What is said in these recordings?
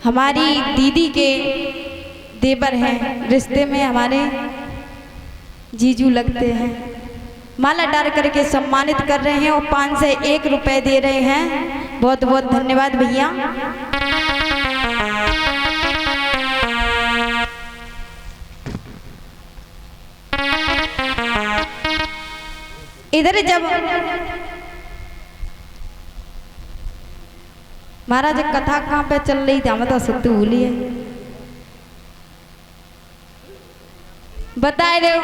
हमारी दीदी के देवर हैं, रिश्ते में हमारे जीजू लगते हैं। माला डाल करके सम्मानित कर रहे हैं और 501 रुपए दे रहे हैं। बहुत बहुत धन्यवाद भैया। इधर जब महाराज कथा कहाँ पे चल रही थी, हम तो सत्य भूलिए बताए रहे हो,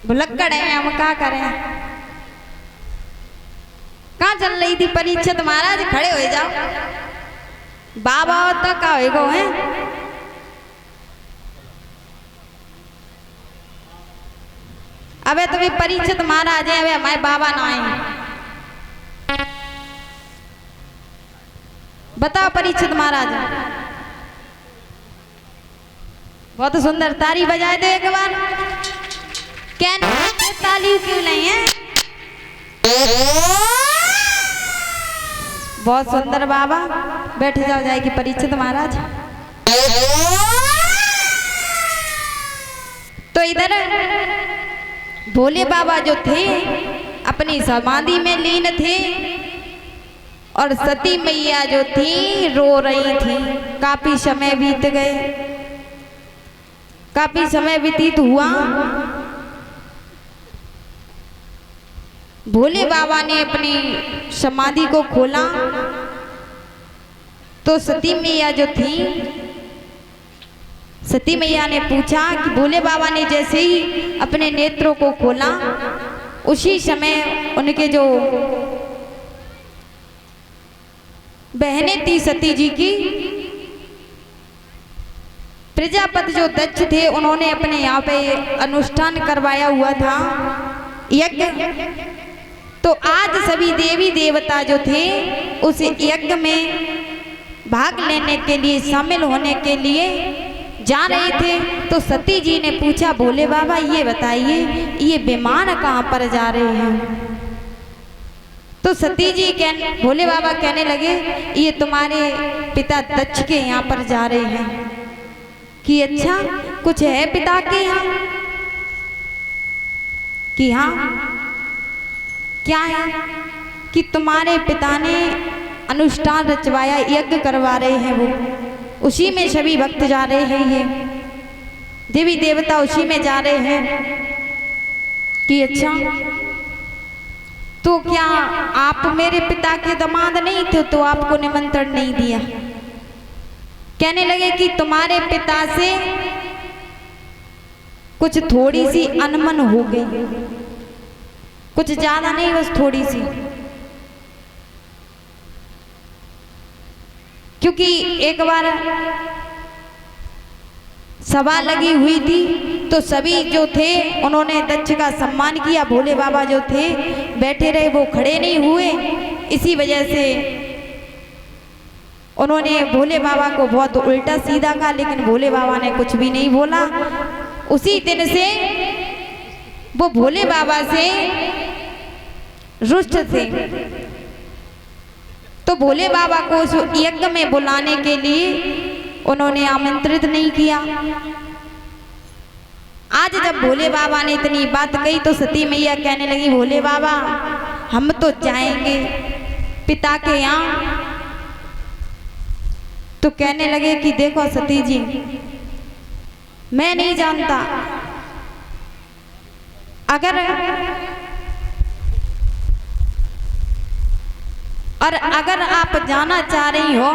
भुलक्कड़ है हम क्या करें। कहाँ चल रही थी परीक्षा? महाराज खड़े हो जाओ, बाबा तक का होएगो है। अबे तुम्हें परीक्षित महाराज है, अबे हमारे बाबा ना आए। बताओ परीक्षित महाराज। बहुत सुंदर, ताली बजाए दो एक बार। क्या ताली क्यों नहीं है? बहुत सुंदर बाबा, बैठ जाओ जाएगी परीक्षित महाराज। तो इधर भोले बाबा जो थे अपनी समाधि में लीन थे और सती मैया जो थी रो रही थी। काफी समय बीत गए, काफी समय व्यतीत हुआ। भोले बाबा ने अपनी समाधि को खोला तो सती मैया जो थी, सती मैया ने पूछा कि भोले बाबा ने जैसे ही अपने नेत्रों को खोला उसी समय उनके जो बहनें थी सती जी की, प्रजापति जो दक्ष थे उन्होंने अपने यहाँ पे अनुष्ठान करवाया हुआ था यज्ञ। तो आज सभी देवी देवता जो थे उस यज्ञ में भाग लेने के लिए, शामिल होने के लिए जा रहे थे। तो सती जी ने पूछा भोले बाबा ये बताइए ये विमान कहाँ पर जा रहे हैं? तो सती जी भोले बाबा कहने लगे ये तुम्हारे पिता दक्ष के यहाँ पर जा रहे हैं। कि अच्छा कुछ है पिता के यहाँ? कि हाँ क्या है? कि तुम्हारे पिता ने अनुष्ठान रचवाया, यज्ञ करवा रहे हैं, वो उसी में सभी भक्त जा रहे हैं, ये देवी देवता उसी में जा रहे हैं। कि अच्छा तो क्या आप मेरे पिता के दामाद नहीं थे तो आपको निमंत्रण नहीं दिया? कहने लगे कि तुम्हारे पिता से कुछ थोड़ी सी अनमन हो गई, कुछ ज्यादा नहीं, बस थोड़ी सी। क्योंकि एक बार सभा लगी हुई थी तो सभी जो थे उन्होंने दक्ष का सम्मान किया। भोले बाबा जो थे बैठे रहे, वो खड़े नहीं हुए। इसी वजह से उन्होंने भोले बाबा को बहुत उल्टा सीधा कहा, लेकिन भोले बाबा ने कुछ भी नहीं बोला। उसी दिन से वो भोले बाबा से रुष्ट थे। तो भोले बाबा को उस यज्ञ में बुलाने के लिए उन्होंने आमंत्रित नहीं किया। आज जब भोले बाबा ने इतनी बात कही तो सती मैया कहने लगी भोले बाबा हम तो जाएंगे पिता के यहाँ। तो कहने लगे कि देखो सती जी मैं नहीं जानता, अगर आप जाना चाह रही हो,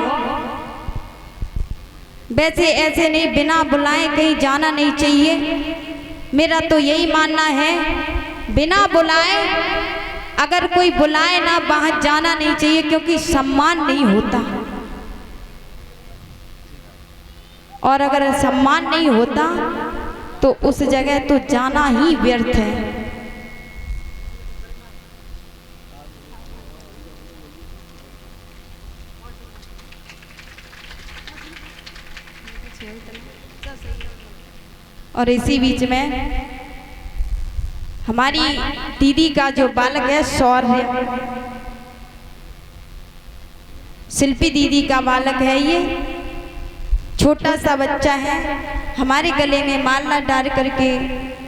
वैसे ऐसे नहीं बिना बुलाए कहीं जाना नहीं चाहिए। मेरा तो यही मानना है बिना बुलाए, अगर कोई बुलाए ना वहां जाना नहीं चाहिए, क्योंकि सम्मान नहीं होता। और अगर सम्मान नहीं होता तो उस जगह तो जाना ही व्यर्थ है। और इसी बीच में हमारी दीदी का जो बालक है शिल्पी दीदी का बालक है ये, छोटा सा बच्चा है, हमारे गले में माला डाल करके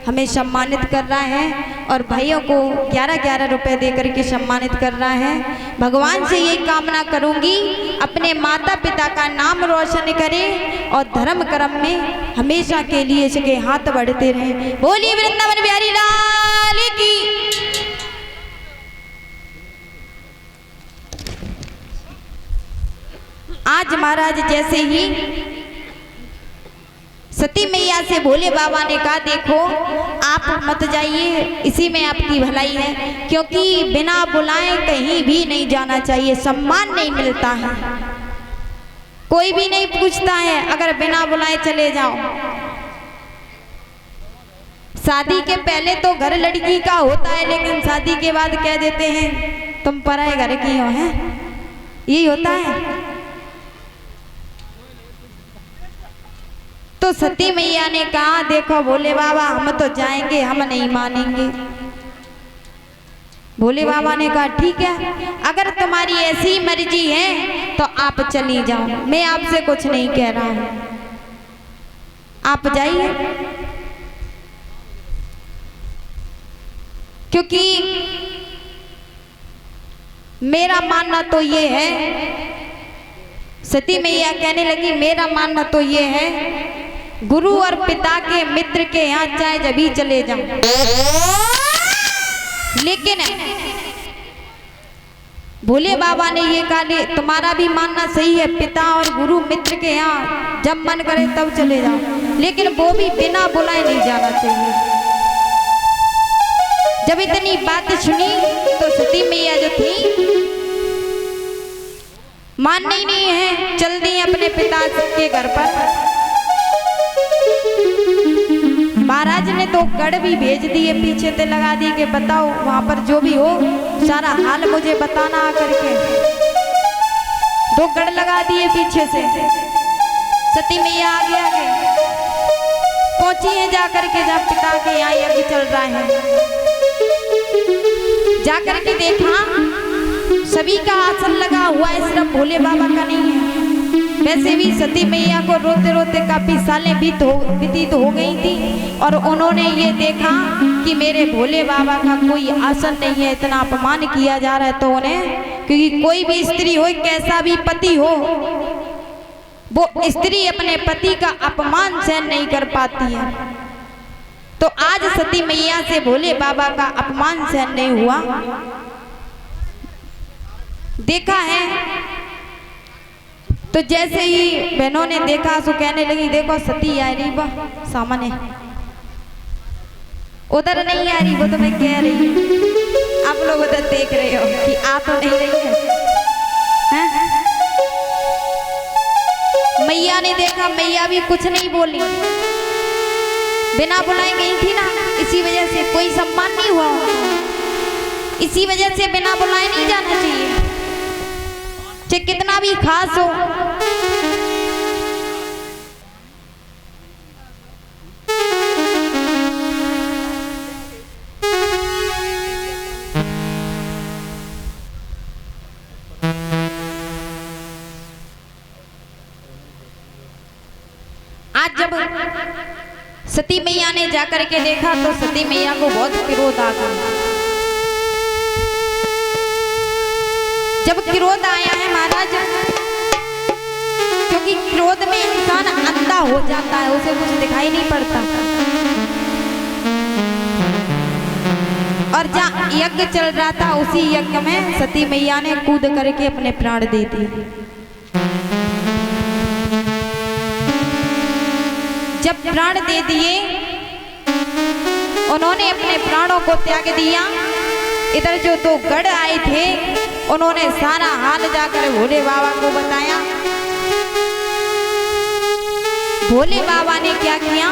हमें सम्मानित कर रहा है और भाइयों को 11-11 रुपए दे करके सम्मानित कर रहा है। भगवान से ये कामना करूंगी अपने माता पिता का नाम रोशन करे और धर्म कर्म में हमेशा के लिए इसके हाथ बढ़ते रहे। बोलिए वृंदावन बिहारी लाल की। आज महाराज जैसे ही सती मैया से भोले बाबा ने कहा देखो आप मत जाइए, इसी में आपकी भलाई है, क्योंकि बिना बुलाए कहीं भी नहीं जाना चाहिए, सम्मान नहीं मिलता है, कोई भी नहीं पूछता है अगर बिना बुलाए चले जाओ। शादी के पहले तो घर लड़की का होता है, लेकिन शादी के बाद कह देते हैं तुम पराए घर की हो, हैं यही होता है। तो सती मैया ने कहा देखो भोले बाबा हम तो जाएंगे, हम नहीं मानेंगे। भोले बाबा ने कहा ठीक है, अगर तुम्हारी ऐसी मर्जी है तो आप चली जाओ, मैं आपसे कुछ नहीं कह रहा हूं, आप जाइए। क्योंकि मेरा मानना तो ये है, सती मैया कहने लगी मेरा मानना तो ये है गुरु और पिता के मित्र के यहाँ चाहे जब भी चले जाओ, लेकिन भोले बाबा ने ये कहा तुम्हारा भी मानना सही है, पिता और गुरु मित्र के यहाँ जब मन करे तब चले जाओ, लेकिन वो भी बिना बुलाए नहीं जाना चाहिए। जब इतनी बात सुनी तो सती मैया जो थी मानना ही नहीं है, चल दी अपने पिता के घर पर। महाराज ने तो गढ़ भी भेज दिए, पीछे से लगा दी कि बताओ वहां पर जो भी हो सारा हाल मुझे बताना आकर के। 2 गढ़ लगा दिए पीछे से। सती मैया आगे आगे पहुंची है जाकर के, जब पिता के यहाँ यज्ञ चल रहा है, जाकर के देखा सभी का आसन लगा हुआ है, सिर्फ भोले बाबा का नहीं है। वैसे भी सती मैया को रोते रोते काफी सालें व्यतीत हो गई थी और उन्होंने ये देखा कि मेरे भोले बाबा का कोई आसन नहीं है, इतना अपमान किया जा रहा है। तो उन्हें, क्योंकि कोई भी स्त्री हो, कैसा भी पति हो, वो स्त्री अपने पति का अपमान सहन नहीं कर पाती है। तो आज सती मैया से भोले बाबा का अपमान सहन नहीं हुआ। देखा है तो जैसे ही बहनों ने देखा तो कहने लगी देखो सती आ रही बा सामने, उधर नहीं आ रही, वो तो मैं कह रही हूँ, आप लोग उधर देख रहे हो कि आ तो नहीं रही है। मैया ने देखा, मैया भी कुछ नहीं बोली, बिना बुलाए गई थी ना, इसी वजह से कोई सम्मान नहीं हुआ, इसी वजह से बिना बुलाए नहीं जाना चाहिए, चाहे कितना भी खास हो। आज जब सती मैया ने जाकर के देखा तो सती मैया को बहुत क्रोध आ गया। जब क्रोध आया है महाराज, क्योंकि क्रोध में इंसान अंधा हो जाता है, उसे कुछ दिखाई नहीं पड़ता, और जहाँ यज्ञ चल रहा था उसी यज्ञ में सती मैया ने कूद करके अपने प्राण दे दिए। जब प्राण दे दिए, उन्होंने अपने प्राणों को त्याग दिया। इधर जो 2 गढ़ आए थे उन्होंने सारा हाल जाकर भोले बाबा को बताया। भोले बाबा ने क्या किया,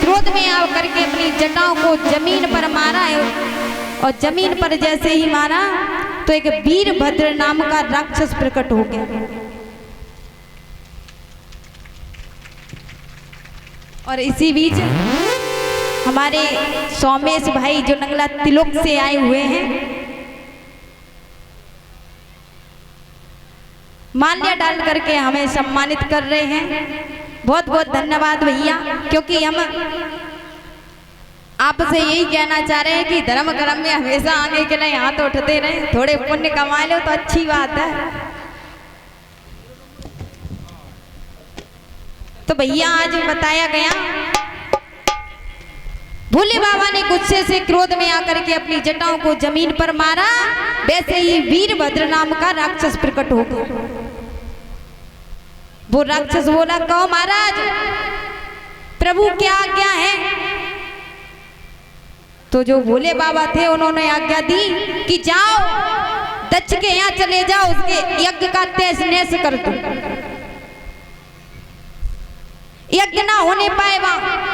क्रोध में आकर के अपनी जटाओं को जमीन पर मारा है, और जमीन पर जैसे ही मारा तो एक वीरभद्र नाम का राक्षस प्रकट हो गया। और इसी बीच हमारे सोमेश भाई जो नंगला तिलोक से आए हुए हैं, माल्या डाल करके हमें सम्मानित कर रहे हैं। बहुत बहुत धन्यवाद भैया, क्योंकि हम आपसे यही कहना चाह रहे हैं कि धर्म कर्म में हमेशा आगे के लिए हाथ उठते रहे, थोड़े पुण्य कमा लो तो अच्छी बात है। तो भैया आज बताया गया भोले बाबा ने गुस्से से क्रोध में आकर के अपनी जटाओं को जमीन पर मारा, वैसे ही वीरभद्र नाम का राक्षस प्रकट हो गया। वो राक्षस बोला, कहो महाराज प्रभु क्या आज्ञा है? तो जो भोले बाबा थे उन्होंने आज्ञा दी कि जाओ दक्ष के यहाँ चले जाओ, उसके यज्ञ का तहस नहस कर दो, यज्ञ ना होने पाए वहां।